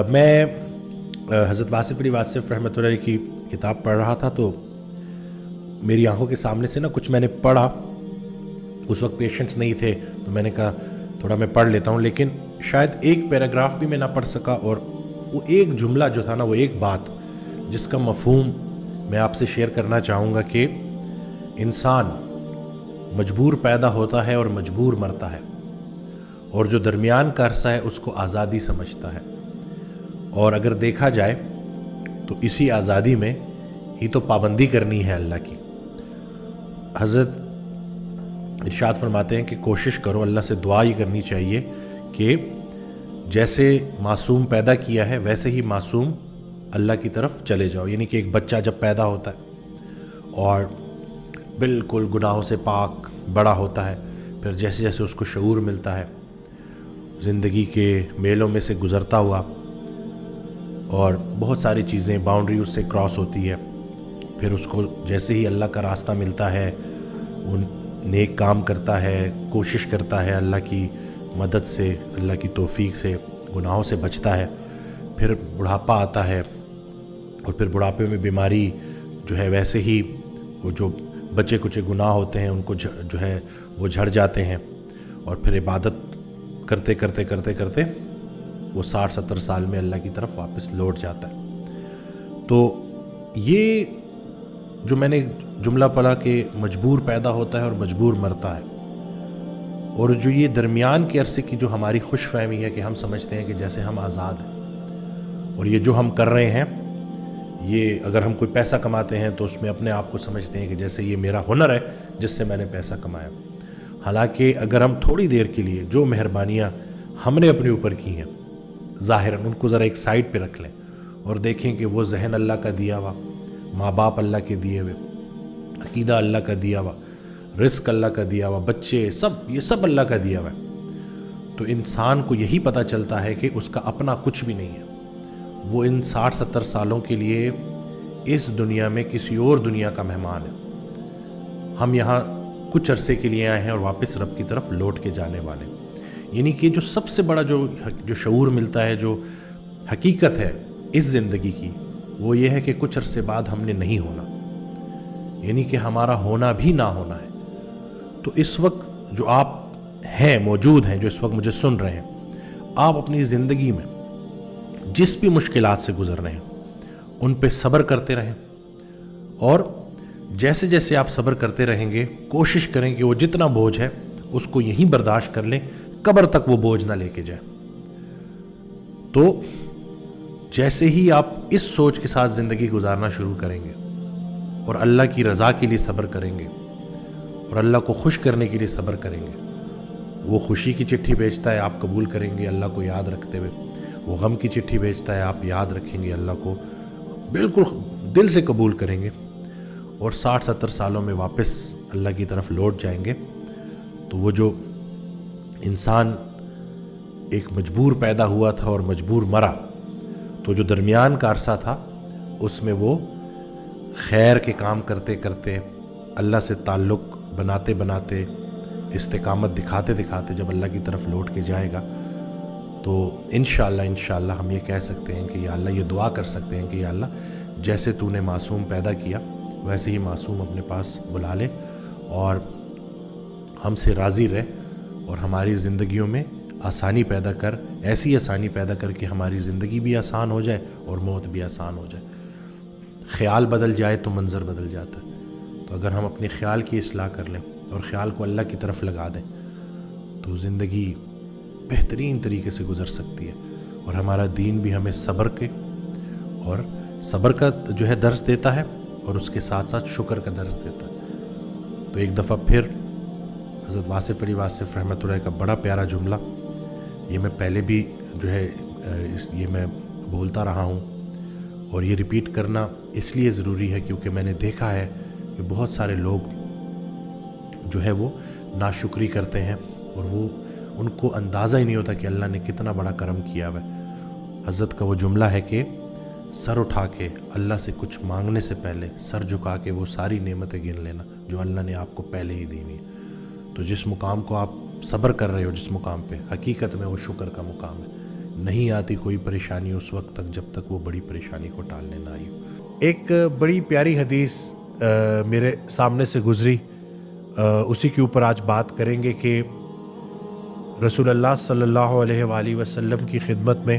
میں حضرت واصف علی واصف رحمۃ اللہ علیہ کی کتاب پڑھ رہا تھا تو میری آنکھوں کے سامنے سے نا کچھ میں نے پڑھا. اس وقت پیشنٹس نہیں تھے تو میں نے کہا تھوڑا میں پڑھ لیتا ہوں, لیکن شاید ایک پیراگراف بھی میں نہ پڑھ سکا. اور وہ ایک جملہ جو تھا نا, وہ ایک بات جس کا مفہوم میں آپ سے شیئر کرنا چاہوں گا کہ انسان مجبور پیدا ہوتا ہے اور مجبور مرتا ہے, اور جو درمیان کا عرصہ ہے اس کو آزادی سمجھتا ہے. اور اگر دیکھا جائے تو اسی آزادی میں ہی تو پابندی کرنی ہے اللہ کی. حضرت ارشاد فرماتے ہیں کہ کوشش کرو, اللہ سے دعا ہی کرنی چاہیے کہ جیسے معصوم پیدا کیا ہے ویسے ہی معصوم اللہ کی طرف چلے جاؤ. یعنی کہ ایک بچہ جب پیدا ہوتا ہے اور بالکل گناہوں سے پاک بڑا ہوتا ہے, پھر جیسے جیسے اس کو شعور ملتا ہے, زندگی کے میلوں میں سے گزرتا ہوا اور بہت ساری چیزیں باؤنڈری اس سے کراس ہوتی ہے, پھر اس کو جیسے ہی اللہ کا راستہ ملتا ہے وہ نیک کام کرتا ہے, کوشش کرتا ہے اللہ کی مدد سے, اللہ کی توفیق سے گناہوں سے بچتا ہے. پھر بڑھاپا آتا ہے اور پھر بڑھاپے میں بیماری جو ہے ویسے ہی وہ جو بچے کچے گناہ ہوتے ہیں ان کو جو ہے وہ جھڑ جاتے ہیں, اور پھر عبادت کرتے کرتے کرتے کرتے وہ 60-70 سال میں اللہ کی طرف واپس لوٹ جاتا ہے. تو یہ جو میں نے جملہ پڑھا کہ مجبور پیدا ہوتا ہے اور مجبور مرتا ہے, اور جو یہ درمیان کے عرصے کی جو ہماری خوش فہمی ہے کہ ہم سمجھتے ہیں کہ جیسے ہم آزاد ہیں, اور یہ جو ہم کر رہے ہیں یہ اگر ہم کوئی پیسہ کماتے ہیں تو اس میں اپنے آپ کو سمجھتے ہیں کہ جیسے یہ میرا ہنر ہے جس سے میں نے پیسہ کمایا. حالانکہ اگر ہم تھوڑی دیر کے لیے جو مہربانیاں ہم نے اپنے اوپر کی ہیں ظاہراً ان کو ذرا ایک سائڈ پہ رکھ لیں اور دیکھیں کہ وہ ذہن اللہ کا دیا ہوا, ماں باپ اللہ کے دیے ہوئے, عقیدہ اللہ کا دیا ہوا, رزق اللہ کا دیا ہوا, بچے یہ سب اللہ کا دیا ہوا ہے, تو انسان کو یہی پتہ چلتا ہے کہ اس کا اپنا کچھ بھی نہیں ہے. وہ ان 60-70 سالوں کے لیے اس دنیا میں کسی اور دنیا کا مہمان ہے. ہم یہاں کچھ عرصے کے لیے آئے ہیں اور واپس رب کی طرف لوٹ کے جانے والے. یعنی کہ جو سب سے بڑا جو شعور ملتا ہے, جو حقیقت ہے اس زندگی کی, وہ یہ ہے کہ کچھ عرصے بعد ہم نے نہیں ہونا, یعنی کہ ہمارا ہونا بھی نہ ہونا ہے. تو اس وقت جو آپ ہیں, موجود ہیں, جو اس وقت مجھے سن رہے ہیں, آپ اپنی زندگی میں جس بھی مشکلات سے گزر رہے ہیں ان پہ صبر کرتے رہیں, اور جیسے جیسے آپ صبر کرتے رہیں گے کوشش کریں کہ وہ جتنا بوجھ ہے اس کو یہیں برداشت کر لیں, قبر تک وہ بوجھ نہ لے کے جائیں. تو جیسے ہی آپ اس سوچ کے ساتھ زندگی گزارنا شروع کریں گے اور اللہ کی رضا کے لیے صبر کریں گے اور اللہ کو خوش کرنے کے لیے صبر کریں گے, وہ خوشی کی چٹھی بھیجتا ہے آپ قبول کریں گے اللہ کو یاد رکھتے ہوئے, وہ غم کی چٹھی بھیجتا ہے آپ یاد رکھیں گے اللہ کو بالکل دل سے قبول کریں گے, اور 60-70 سالوں میں واپس اللہ کی طرف لوٹ جائیں گے. تو وہ جو انسان ایک مجبور پیدا ہوا تھا اور مجبور مرا, تو جو درمیان کا عرصہ تھا اس میں وہ خیر کے کام کرتے کرتے, اللہ سے تعلق بناتے بناتے, استقامت دکھاتے دکھاتے جب اللہ کی طرف لوٹ کے جائے گا تو انشاءاللہ ہم یہ کہہ سکتے ہیں کہ یا اللہ, یہ دعا کر سکتے ہیں کہ یا اللہ جیسے تو نے معصوم پیدا کیا ویسے ہی معصوم اپنے پاس بلا لے اور ہم سے راضی رہ, اور ہماری زندگیوں میں آسانی پیدا کر, ایسی آسانی پیدا کر کہ ہماری زندگی بھی آسان ہو جائے اور موت بھی آسان ہو جائے. خیال بدل جائے تو منظر بدل جاتا ہے. تو اگر ہم اپنے خیال کی اصلاح کر لیں اور خیال کو اللہ کی طرف لگا دیں تو زندگی بہترین طریقے سے گزر سکتی ہے, اور ہمارا دین بھی ہمیں صبر کا جو ہے درس دیتا ہے, اور اس کے ساتھ ساتھ شکر کا درس دیتا ہے. تو ایک دفعہ پھر حضرت واصف علی واصف رحمۃ اللہ کا بڑا پیارا جملہ, یہ میں پہلے بھی جو ہے یہ میں بولتا رہا ہوں, اور یہ ریپیٹ کرنا اس لیے ضروری ہے کیونکہ میں نے دیکھا ہے کہ بہت سارے لوگ جو ہے وہ ناشکری کرتے ہیں اور وہ ان کو اندازہ ہی نہیں ہوتا کہ اللہ نے کتنا بڑا کرم کیا ہوا ہے. حضرت کا وہ جملہ ہے کہ سر اٹھا کے اللہ سے کچھ مانگنے سے پہلے سر جھکا کے وہ ساری نعمتیں گن لینا جو اللہ نے آپ کو پہلے ہی دی ہوئی. تو جس مقام کو آپ صبر کر رہے ہو, جس مقام پہ, حقیقت میں وہ شکر کا مقام ہے. نہیں آتی کوئی پریشانی اس وقت تک جب تک وہ بڑی پریشانی کو ٹالنے نہ آئی ہو۔ ایک بڑی پیاری حدیث میرے سامنے سے گزری، اسی کے اوپر آج بات کریں گے کہ رسول اللہ صلی اللہ علیہ وآلہ وسلم کی خدمت میں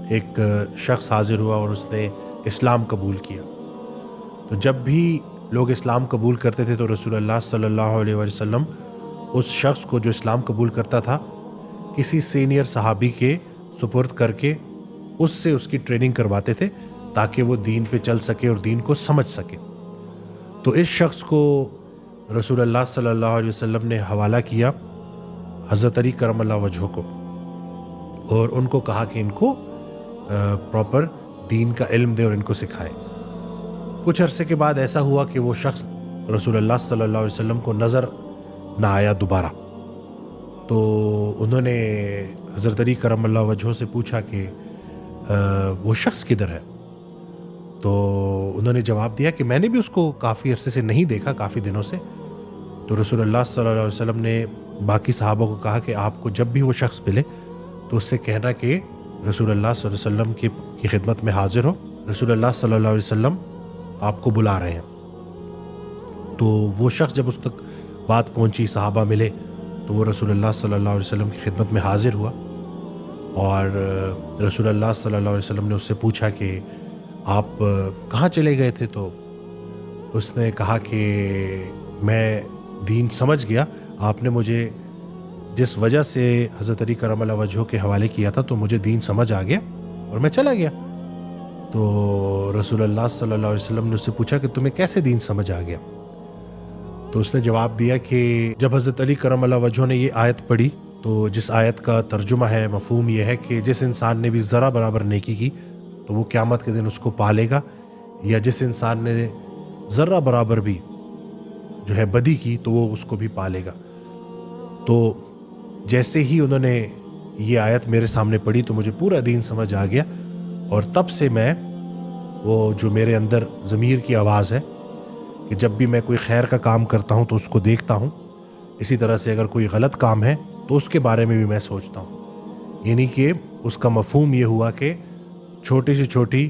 ایک شخص حاضر ہوا اور اس نے اسلام قبول کیا۔ تو جب بھی لوگ اسلام قبول کرتے تھے تو رسول اللہ صلی اللہ علیہ وآلہ وسلم اس شخص کو جو اسلام قبول کرتا تھا کسی سینئر صحابی کے سپرد کر کے اس سے اس کی ٹریننگ کرواتے تھے تاکہ وہ دین پہ چل سکے اور دین کو سمجھ سکے۔ تو اس شخص کو رسول اللہ صلی اللہ علیہ وسلم نے حوالہ کیا حضرت علی کرم اللہ وجہہ کو، اور ان کو کہا کہ ان کو پراپر دین کا علم دے اور ان کو سکھائیں۔ کچھ عرصے کے بعد ایسا ہوا کہ وہ شخص رسول اللہ صلی اللہ علیہ وسلم کو نظر نہ آیا دوبارہ۔ تو انہوں نے حضرت علی کرم اللہ وجہہ سے پوچھا کہ وہ شخص کدھر ہے؟ تو انہوں نے جواب دیا کہ میں نے بھی اس کو کافی عرصے سے نہیں دیکھا، کافی دنوں سے۔ تو رسول اللہ صلی اللہ علیہ وسلم نے باقی صحابہ کو کہا کہ آپ کو جب بھی وہ شخص ملے تو اس سے کہنا کہ رسول اللہ صلی اللہ علیہ وسلم کی خدمت میں حاضر ہو، رسول اللہ صلی اللہ علیہ وسلم آپ کو بلا رہے ہیں۔ تو وہ شخص جب اس تک بات پہنچی، صحابہ ملے، تو وہ رسول اللہ صلی اللہ علیہ وسلم کی خدمت میں حاضر ہوا، اور رسول اللہ صلی اللہ علیہ وسلم نے اس سے پوچھا کہ آپ کہاں چلے گئے تھے؟ تو اس نے کہا کہ میں دین سمجھ گیا، آپ نے مجھے جس وجہ سے حضرت علی کرم اللہ وجہہ کے حوالے کیا تھا تو مجھے دین سمجھ آ گیا اور میں چلا گیا۔ تو رسول اللہ صلی اللہ علیہ وسلم نے اس سے پوچھا کہ تمہیں کیسے دین سمجھ آ گیا؟ تو اس نے جواب دیا کہ جب حضرت علی کرم اللہ وجہہ نے یہ آیت پڑھی تو جس آیت کا ترجمہ ہے، مفہوم یہ ہے کہ جس انسان نے بھی ذرا برابر نیکی کی تو وہ قیامت کے دن اس کو پالے گا، یا جس انسان نے ذرا برابر بھی جو ہے بدی کی تو وہ اس کو بھی پالے گا۔ تو جیسے ہی انہوں نے یہ آیت میرے سامنے پڑھی تو مجھے پورا دین سمجھ آ گیا، اور تب سے میں وہ جو میرے اندر ضمیر کی آواز ہے کہ جب بھی میں کوئی خیر کا کام کرتا ہوں تو اس کو دیکھتا ہوں، اسی طرح سے اگر کوئی غلط کام ہے تو اس کے بارے میں بھی میں سوچتا ہوں۔ یعنی کہ اس کا مفہوم یہ ہوا کہ چھوٹی سے چھوٹی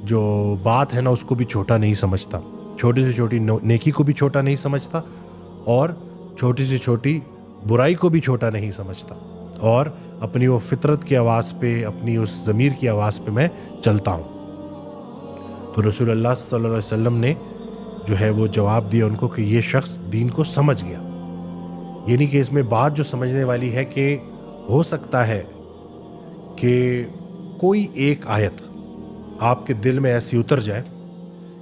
جو بات ہے نا اس کو بھی چھوٹا نہیں سمجھتا، چھوٹی سے چھوٹی نیکی کو بھی چھوٹا نہیں سمجھتا، اور چھوٹی سے چھوٹی برائی کو بھی چھوٹا نہیں سمجھتا، اور اپنی وہ فطرت کی آواز پہ، اپنی اس ضمیر کی آواز پہ میں چلتا ہوں۔ تو رسول اللہ صلی اللہ علیہ وسلم نے جو ہے وہ جواب دیا ان کو کہ یہ شخص دین کو سمجھ گیا۔ یعنی کہ اس میں بات جو سمجھنے والی ہے کہ ہو سکتا ہے کہ کوئی ایک آیت آپ کے دل میں ایسی اتر جائے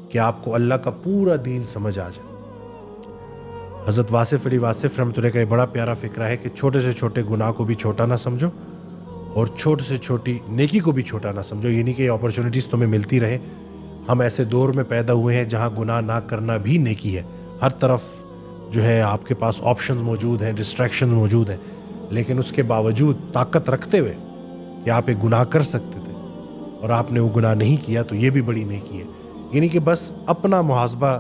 کہ آپ کو اللہ کا پورا دین سمجھ آ جائے۔ حضرت واصف علی واصف رحمۃ اللہ کا یہ بڑا پیارا فکرہ ہے کہ چھوٹے سے چھوٹے گناہ کو بھی چھوٹا نہ سمجھو اور چھوٹے سے چھوٹی نیکی کو بھی چھوٹا نہ سمجھو، یعنی کہ یہ اپرچونٹیز تمہیں ملتی رہے۔ ہم ایسے دور میں پیدا ہوئے ہیں جہاں گناہ نہ کرنا بھی نیکی ہے، ہر طرف جو ہے آپ کے پاس آپشنز موجود ہیں، ڈسٹریکشنز موجود ہیں، لیکن اس کے باوجود طاقت رکھتے ہوئے کہ آپ ایک گناہ کر سکتے تھے اور آپ نے وہ گناہ نہیں کیا تو یہ بھی بڑی نیکی ہے۔ یعنی کہ بس اپنا محاسبہ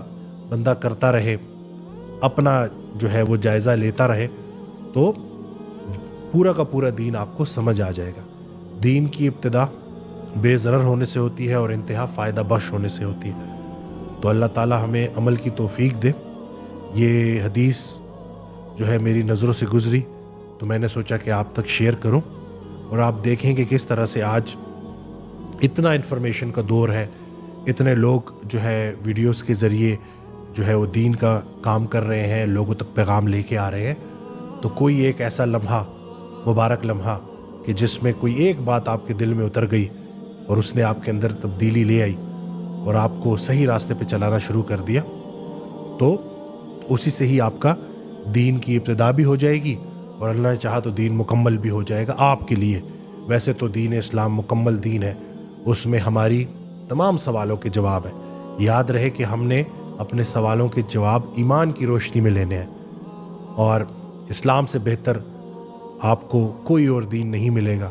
بندہ کرتا رہے، اپنا جو ہے وہ جائزہ لیتا رہے تو پورا کا پورا دین آپ کو سمجھ آ جائے گا۔ دین کی ابتدا بے ضرر ہونے سے ہوتی ہے اور انتہا فائدہ بخش ہونے سے ہوتی ہے۔ تو اللہ تعالی ہمیں عمل کی توفیق دے۔ یہ حدیث جو ہے میری نظروں سے گزری تو میں نے سوچا کہ آپ تک شیئر کروں، اور آپ دیکھیں کہ کس طرح سے آج اتنا انفارمیشن کا دور ہے، اتنے لوگ جو ہے ویڈیوز کے ذریعے جو ہے وہ دین کا کام کر رہے ہیں، لوگوں تک پیغام لے کے آ رہے ہیں۔ تو کوئی ایک ایسا لمحہ، مبارک لمحہ کہ جس میں کوئی ایک بات آپ کے دل میں اتر گئی اور اس نے آپ کے اندر تبدیلی لے آئی اور آپ کو صحیح راستے پہ چلانا شروع کر دیا، تو اسی سے ہی آپ کا دین کی ابتدا بھی ہو جائے گی، اور اللہ نے چاہا تو دین مکمل بھی ہو جائے گا آپ کے لیے۔ ویسے تو دین اسلام مکمل دین ہے، اس میں ہماری تمام سوالوں کے جواب ہیں۔ یاد رہے کہ ہم نے اپنے سوالوں کے جواب ایمان کی روشنی میں لینے ہیں، اور اسلام سے بہتر آپ کو کوئی اور دین نہیں ملے گا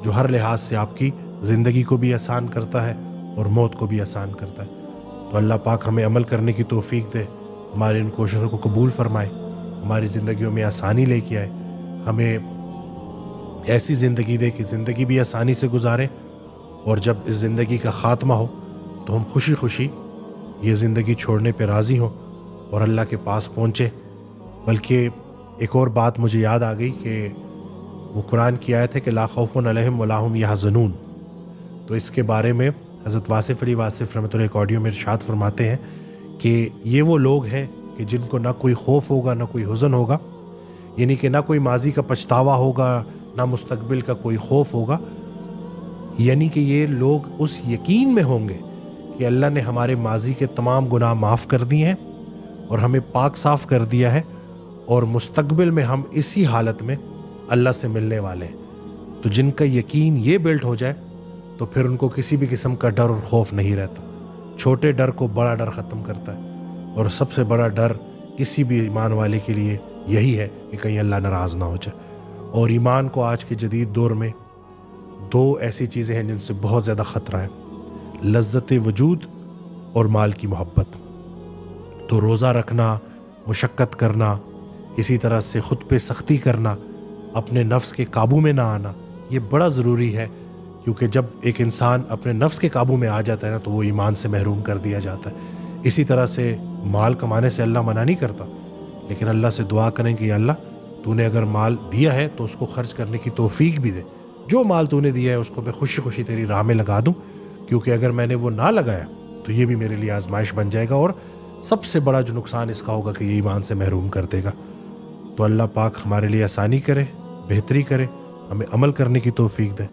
جو ہر لحاظ سے آپ کی زندگی کو بھی آسان کرتا ہے اور موت کو بھی آسان کرتا ہے۔ تو اللہ پاک ہمیں عمل کرنے کی توفیق دے، ہماری ان کوششوں کو قبول فرمائے، ہماری زندگیوں میں آسانی لے کے آئے، ہمیں ایسی زندگی دے کہ زندگی بھی آسانی سے گزاریں، اور جب اس زندگی کا خاتمہ ہو تو ہم خوشی خوشی یہ زندگی چھوڑنے پہ راضی ہوں اور اللہ کے پاس پہنچے۔ بلکہ ایک اور بات مجھے یاد آ گئی کہ وہ قرآن کی آیت ہے کہ لا خوف علیہم ولا هم یحزنون، تو اس کے بارے میں حضرت واصف علی واصف رحمۃ اللہ ایک آڈیو میں ارشاد فرماتے ہیں کہ یہ وہ لوگ ہیں کہ جن کو نہ کوئی خوف ہوگا نہ کوئی حزن ہوگا، یعنی کہ نہ کوئی ماضی کا پچھتاوا ہوگا نہ مستقبل کا کوئی خوف ہوگا، یعنی کہ یہ لوگ اس یقین میں ہوں گے کہ اللہ نے ہمارے ماضی کے تمام گناہ معاف کر دیے ہیں اور ہمیں پاک صاف کر دیا ہے، اور مستقبل میں ہم اسی حالت میں اللہ سے ملنے والے ہیں۔ تو جن کا یقین یہ بلٹ ہو جائے تو پھر ان کو کسی بھی قسم کا ڈر اور خوف نہیں رہتا۔ چھوٹے ڈر کو بڑا ڈر ختم کرتا ہے، اور سب سے بڑا ڈر کسی بھی ایمان والے کے لیے یہی ہے کہ کہیں اللہ ناراض نہ ہو جائے۔ اور ایمان کو آج کے جدید دور میں دو ایسی چیزیں ہیں جن سے بہت زیادہ خطرہ ہے، لذت وجود اور مال کی محبت۔ تو روزہ رکھنا، مشقت کرنا، اسی طرح سے خود پہ سختی کرنا، اپنے نفس کے قابو میں نہ آنا، یہ بڑا ضروری ہے، کیونکہ جب ایک انسان اپنے نفس کے قابو میں آ جاتا ہے نا تو وہ ایمان سے محروم کر دیا جاتا ہے۔ اسی طرح سے مال کمانے سے اللہ منع نہیں کرتا، لیکن اللہ سے دعا کریں کہ یا اللہ تو نے اگر مال دیا ہے تو اس کو خرچ کرنے کی توفیق بھی دے، جو مال تو نے دیا ہے اس کو میں خوشی خوشی تیری راہ میں لگا دوں، کیونکہ اگر میں نے وہ نہ لگایا تو یہ بھی میرے لیے آزمائش بن جائے گا، اور سب سے بڑا جو نقصان اس کا ہوگا کہ یہ ایمان سے محروم کر دے گا۔ تو اللہ پاک ہمارے لیے آسانی کرے، بہتری کرے، ہمیں عمل کرنے کی توفیق دے۔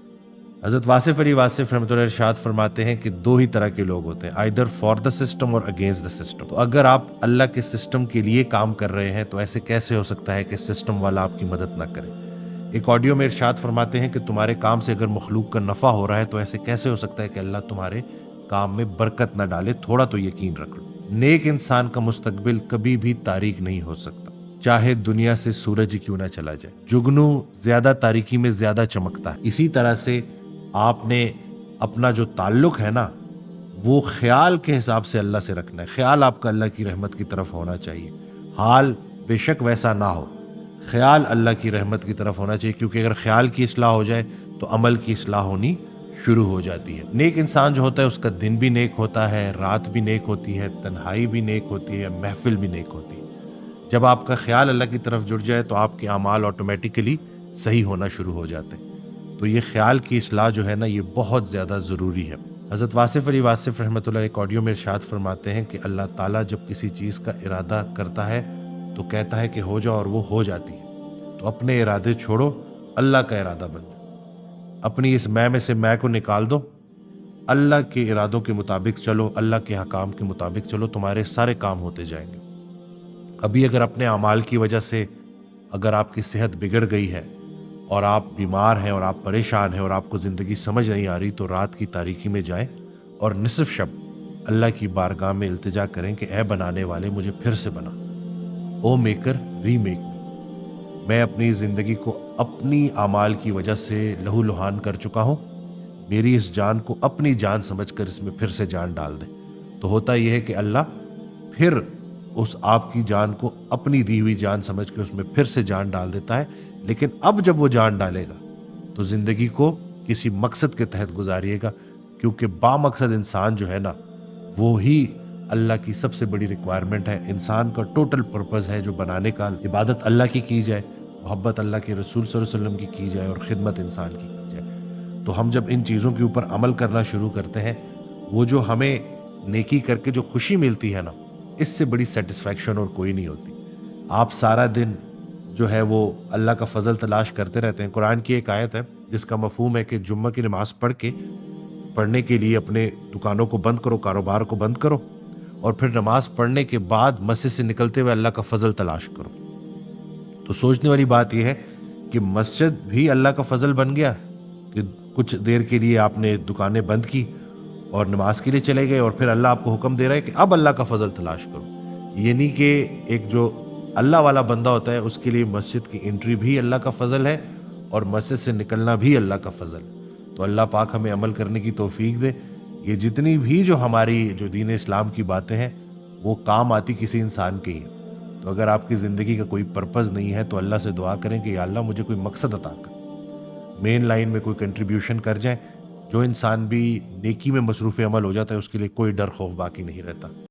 حضرت واصف علی واصف رحمۃ اللہ ارشاد فرماتے ہیں کہ دو ہی طرح کے لوگ ہوتے ہیں، آئیدر فار دا سسٹم اور اگینسٹ دا سسٹم۔ تو اگر آپ اللہ کے سسٹم کے لیے کام کر رہے ہیں تو ایسے کیسے ہو سکتا ہے کہ سسٹم والا آپ کی مدد نہ کرے؟ ایک آڈیو میں ارشاد فرماتے ہیں کہ تمہارے کام سے اگر مخلوق کا نفع ہو رہا ہے تو ایسے کیسے ہو سکتا ہے کہ اللہ تمہارے کام میں برکت نہ ڈالے؟ تھوڑا تو یقین رکھ لو۔ نیک انسان کا مستقبل کبھی بھی تاریک نہیں ہو سکتا، چاہے دنیا سے سورج کیوں نہ چلا جائے۔ جگنو زیادہ تاریکی میں زیادہ چمکتا ہے۔ اسی طرح سے آپ نے اپنا جو تعلق ہے نا وہ خیال کے حساب سے اللہ سے رکھنا ہے۔ خیال آپ کا اللہ کی رحمت کی طرف ہونا چاہیے، حال بے شک ویسا نہ ہو، خیال اللہ کی رحمت کی طرف ہونا چاہیے، کیونکہ اگر خیال کی اصلاح ہو جائے تو عمل کی اصلاح ہونی شروع ہو جاتی ہے۔ نیک انسان جو ہوتا ہے اس کا دن بھی نیک ہوتا ہے، رات بھی نیک ہوتی ہے، تنہائی بھی نیک ہوتی ہے، محفل بھی نیک ہوتی ہے۔ جب آپ کا خیال اللہ کی طرف جڑ جائے تو آپ کے اعمال آٹومیٹیکلی صحیح ہونا شروع ہو جاتے ہیں۔ تو یہ خیال کی اصلاح جو ہے نا یہ بہت زیادہ ضروری ہے۔ حضرت واصف علی واصف رحمۃ اللہ ایک آڈیو میں ارشاد فرماتے ہیں کہ اللہ تعالیٰ جب کسی چیز کا ارادہ کرتا ہے تو کہتا ہے کہ ہو جاؤ، اور وہ ہو جاتی ہے۔ تو اپنے ارادے چھوڑو، اللہ کا ارادہ بن جاؤ، اپنی اس میں سے میں کو نکال دو، اللہ کے ارادوں کے مطابق چلو، اللہ کے حکام کے مطابق چلو، تمہارے سارے کام ہوتے جائیں گے۔ ابھی اگر اپنے اعمال کی وجہ سے اگر آپ کی صحت بگڑ گئی ہے اور آپ بیمار ہیں اور آپ پریشان ہیں اور آپ کو زندگی سمجھ نہیں آ رہی، تو رات کی تاریکی میں جائیں اور نصف شب اللہ کی بارگاہ میں التجا کریں کہ اے بنانے والے مجھے پھر سے بنا، او میکر ری میک می، میں اپنی زندگی کو اپنی اعمال کی وجہ سے لہو لہان کر چکا ہوں، میری اس جان کو اپنی جان سمجھ کر اس میں پھر سے جان ڈال دے۔ تو ہوتا یہ ہے کہ اللہ پھر اس آپ کی جان کو اپنی دی ہوئی جان سمجھ کے اس میں پھر سے جان ڈال دیتا ہے، لیکن اب جب وہ جان ڈالے گا تو زندگی کو کسی مقصد کے تحت گزاریے گا، کیونکہ با مقصد انسان جو ہے نا وہی اللہ کی سب سے بڑی ریکوائرمنٹ ہے۔ انسان کا ٹوٹل پرپز ہے جو بنانے کا، عبادت اللہ کی جائے، محبت اللہ کے رسول صلی اللہ علیہ وسلم کی جائے، اور خدمت انسان کی جائے۔ تو ہم جب ان چیزوں کے اوپر عمل کرنا شروع کرتے ہیں، وہ جو ہمیں نیکی کر کے جو خوشی ملتی ہے نا، اس سے بڑی سیٹسفیکشن اور کوئی نہیں ہوتی۔ آپ سارا دن جو ہے وہ اللہ کا فضل تلاش کرتے رہتے ہیں۔ قرآن کی ایک آیت ہے جس کا مفہوم ہے کہ جمعہ کی نماز پڑھنے کے لیے اپنے دکانوں کو بند کرو، کاروبار کو بند کرو، اور پھر نماز پڑھنے کے بعد مسجد سے نکلتے ہوئے اللہ کا فضل تلاش کرو۔ تو سوچنے والی بات یہ ہے کہ مسجد بھی اللہ کا فضل بن گیا کہ کچھ دیر کے لیے آپ نے دکانیں بند کی اور نماز کے لیے چلے گئے، اور پھر اللہ آپ کو حکم دے رہا ہے کہ اب اللہ کا فضل تلاش کرو۔ یعنی کہ ایک جو اللہ والا بندہ ہوتا ہے اس کے لیے مسجد کی انٹری بھی اللہ کا فضل ہے اور مسجد سے نکلنا بھی اللہ کا فضل ہے۔ تو اللہ پاک ہمیں عمل کرنے کی توفیق دے۔ یہ جتنی بھی جو ہماری جو دین اسلام کی باتیں ہیں وہ کام آتی کسی انسان کے ہی ہیں۔ تو اگر آپ کی زندگی کا کوئی پرپز نہیں ہے تو اللہ سے دعا کریں کہ یا اللہ مجھے کوئی مقصد عطا کر، مین لائن میں کوئی کنٹریبیوشن کر جائیں. جو انسان بھی نیکی میں مصروف عمل ہو جاتا ہے اس کے لیے کوئی ڈر خوف باقی نہیں رہتا.